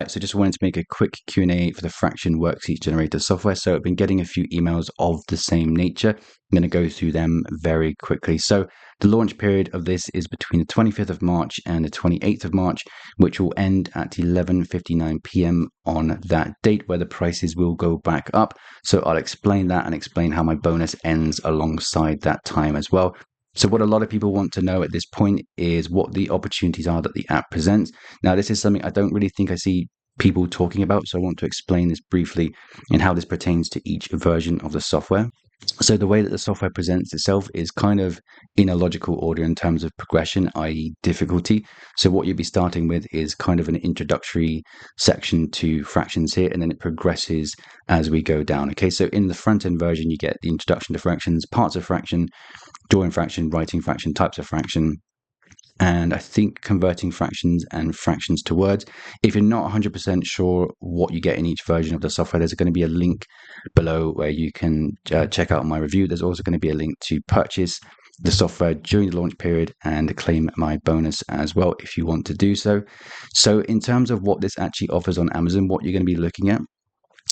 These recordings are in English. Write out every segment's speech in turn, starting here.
Right, so just wanted to make a quick Q&A for the Fraction Worksheets Generator software. So I've been getting a few emails of the same nature. I'm going to go through them very quickly. So the launch period of this is between the 25th of March and the 28th of March, which will end at 11:59 p.m. on that date, where the prices will go back up. So I'll explain that and explain how my bonus ends alongside that time as well. So what a lot of people want to know at this point is what the opportunities are that the app presents. Now, this is something I don't really think I see people talking about, so I want to explain this briefly and how this pertains to each version of the software. So the way that the software presents itself is kind of in a logical order in terms of progression, i.e. difficulty. So what you'll be starting with is kind of an introductory section to fractions here, and then it progresses as we go down. Okay, so in the front end version, you get the introduction to fractions, parts of fraction, drawing fraction, writing fraction, types of fraction, and I think converting fractions and fractions to words. If you're not 100% sure what you get in each version of the software, there's going to be a link below where you can check out my review. There's also going to be a link to purchase the software during the launch period and claim my bonus as well if you want to do so. So in terms of what this actually offers on Amazon, what you're going to be looking at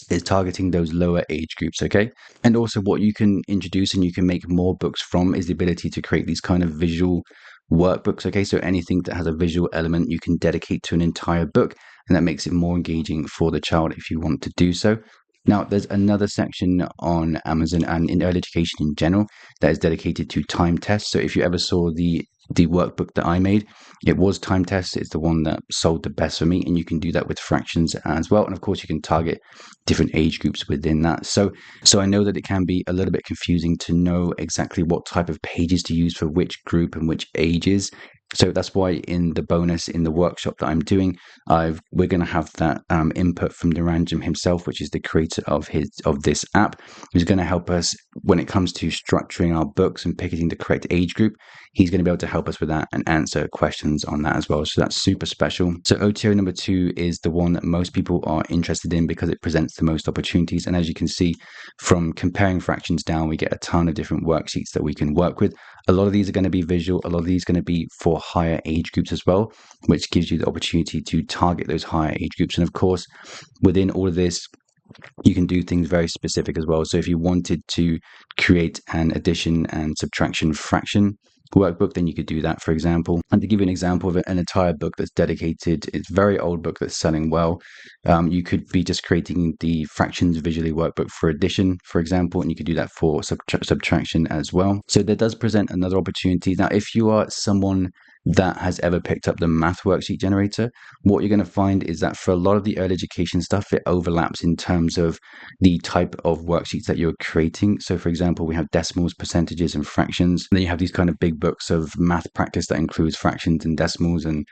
is targeting those lower age groups, okay? And also what you can introduce and you can make more books from is the ability to create these kind of visual workbooks, okay? So anything that has a visual element you can dedicate to an entire book, and that makes it more engaging for the child if you want to do so. Now, there's another section on Amazon and in early education in general that is dedicated to time tests. So if you ever saw the workbook that I made, it was time tests. It's the one that sold the best for me, and you can do that with fractions as well. And of course, you can target different age groups within that. So I know that it can be a little bit confusing to know exactly what type of pages to use for which group and which ages. So that's why in the bonus, in the workshop that I'm doing, we're going to have that input from Naranjam himself, which is the creator of this app, who's going to help us when it comes to structuring our books and picking the correct age group. He's going to be able to help us with that and answer questions on that as well. So that's super special. So OTO number 2 is the one that most people are interested in because it presents the most opportunities. And as you can see from comparing fractions down, we get a ton of different worksheets that we can work with. A lot of these are going to be visual. A lot of these are going to be for higher age groups as well, which gives you the opportunity to target those higher age groups. And of course, within all of this, you can do things very specific as well. So if you wanted to create an addition and subtraction fraction workbook, then you could do that, for example. And to give you an example of an entire book that's dedicated, it's a very old book that's selling well. You could be just creating the fractions visually workbook for addition, for example, and you could do that for subtraction as well. So that does present another opportunity. Now, if you are someone that has ever picked up the math worksheet generator, what you're going to find is that for a lot of the early education stuff, it overlaps in terms of the type of worksheets that you're creating. So for example, we have decimals, percentages, and fractions. And then you have these kind of big books of math practice that includes fractions and decimals and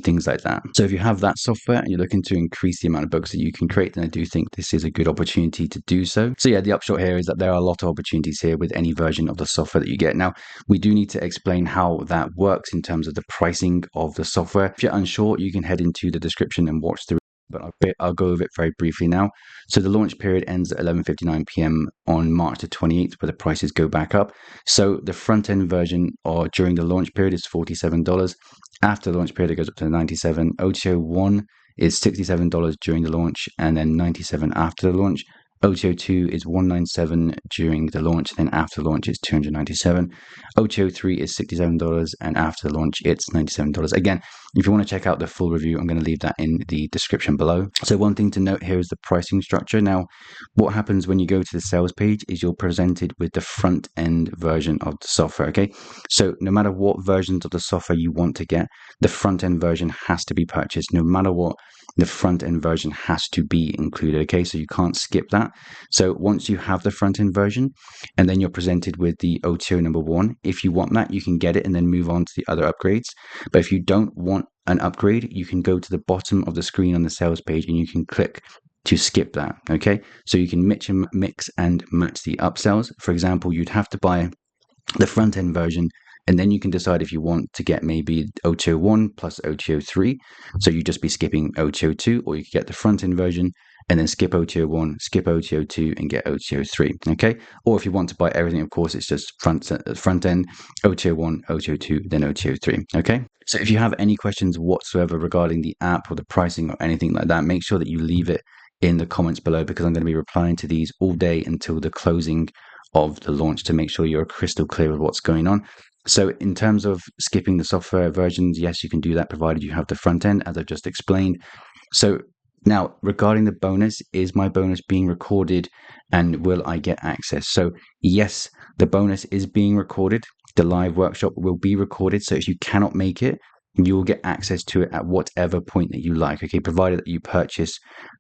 things like that. So if you have that software and you're looking to increase the amount of books that you can create, then I do think this is a good opportunity to do so. So yeah, the upshot here is that there are a lot of opportunities here with any version of the software that you get. Now, we do need to explain how that works in terms of the pricing of the software. If you're unsure, you can head into the description and watch through, but I'll go over it very briefly now. So the launch period ends at 11:59 p.m. on March the 28th, where the prices go back up. So the front end version or during the launch period is $47. After the launch period, it goes up to $97. OTO 1 is $67 during the launch and then $97 after the launch. OTO 2 is $197 during the launch, and then after the launch it's $297. OTO 3 is $67, and after the launch it's $97. Again, if you want to check out the full review, I'm going to leave that in the description below. So one thing to note here is the pricing structure. Now, what happens when you go to the sales page is you're presented with the front end version of the software, okay? So no matter what versions of the software you want to get, the front end version has to be purchased. No matter what, the front end version has to be included, okay? So you can't skip that. So once you have the front end version and then you're presented with the OTO number 1, if you want that, you can get it and then move on to the other upgrades. But if you don't want an upgrade, you can go to the bottom of the screen on the sales page and you can click to skip that, okay? So you can mix and match the upsells. For example, you'd have to buy the front end version, and then you can decide if you want to get maybe OTO 1 plus OTO 3. So you'd just be skipping OTO 2, or you could get the front end version and then skip OTO 1, skip OTO 2, and get OTO 3. Okay. Or if you want to buy everything, of course, it's just front end, OTO 1, OTO 2, then OTO 3. Okay. So if you have any questions whatsoever regarding the app or the pricing or anything like that, make sure that you leave it in the comments below, because I'm going to be replying to these all day until the closing of the launch to make sure you're crystal clear of what's going on. So in terms of skipping the software versions, yes, you can do that provided you have the front end, as I've just explained. So now regarding the bonus, is my bonus being recorded and will I get access? So yes, the bonus is being recorded. The live workshop will be recorded. So if you cannot make it, you will get access to it at whatever point that you like, okay, provided that you purchase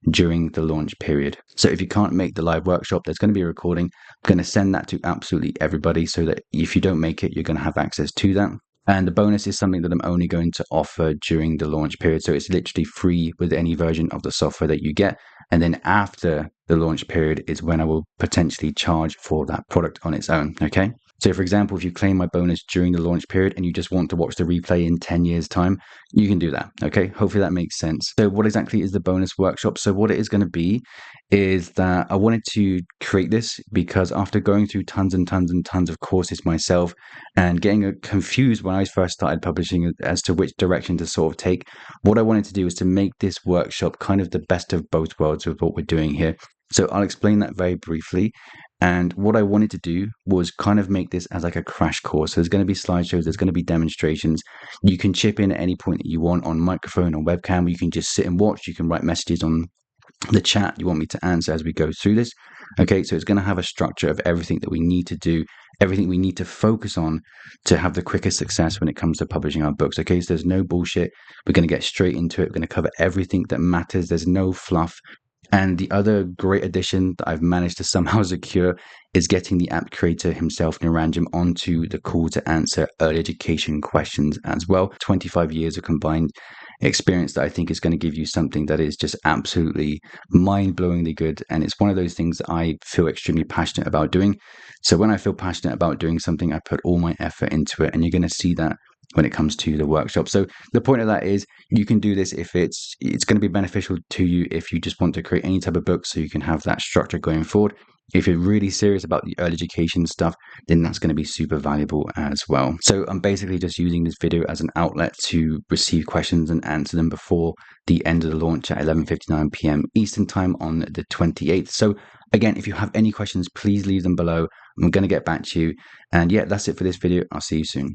during the launch period. So if you can't make the live workshop, there's going to be a recording. I'm going to send that to absolutely everybody so that if you don't make it, you're going to have access to that. And the bonus is something that I'm only going to offer during the launch period. So it's literally free with any version of the software that you get. And then after the launch period is when I will potentially charge for that product on its own, okay? So for example, if you claim my bonus during the launch period and you just want to watch the replay in 10 years time, you can do that. Okay. Hopefully that makes sense. So what exactly is the bonus workshop? So what it is going to be is that I wanted to create this because after going through tons and tons and tons of courses myself and getting confused when I first started publishing as to which direction to sort of take, what I wanted to do is to make this workshop kind of the best of both worlds with what we're doing here. So I'll explain that very briefly. And what I wanted to do was kind of make this as like a crash course. So there's going to be slideshows, there's going to be demonstrations. You can chip in at any point that you want on microphone or webcam. You can just sit and watch. You can write messages on the chat you want me to answer as we go through this. Okay, so it's going to have a structure of everything that we need to do, everything we need to focus on to have the quickest success when it comes to publishing our books. Okay, so there's no bullshit. We're going to get straight into it. We're going to cover everything that matters. There's no fluff. And the other great addition that I've managed to somehow secure is getting the app creator himself, Niranjan, onto the call to answer early education questions as well. 25 years of combined experience that I think is going to give you something that is just absolutely mind-blowingly good. And it's one of those things that I feel extremely passionate about doing. So when I feel passionate about doing something, I put all my effort into it. And you're going to see that when it comes to the workshop. So the point of that is you can do this if it's going to be beneficial to you if you just want to create any type of book so you can have that structure going forward. If you're really serious about the early education stuff, then that's going to be super valuable as well. So I'm basically just using this video as an outlet to receive questions and answer them before the end of the launch at 11:59 p.m. Eastern time on the 28th. So again, if you have any questions, please leave them below. I'm going to get back to you. And yeah, that's it for this video. I'll see you soon.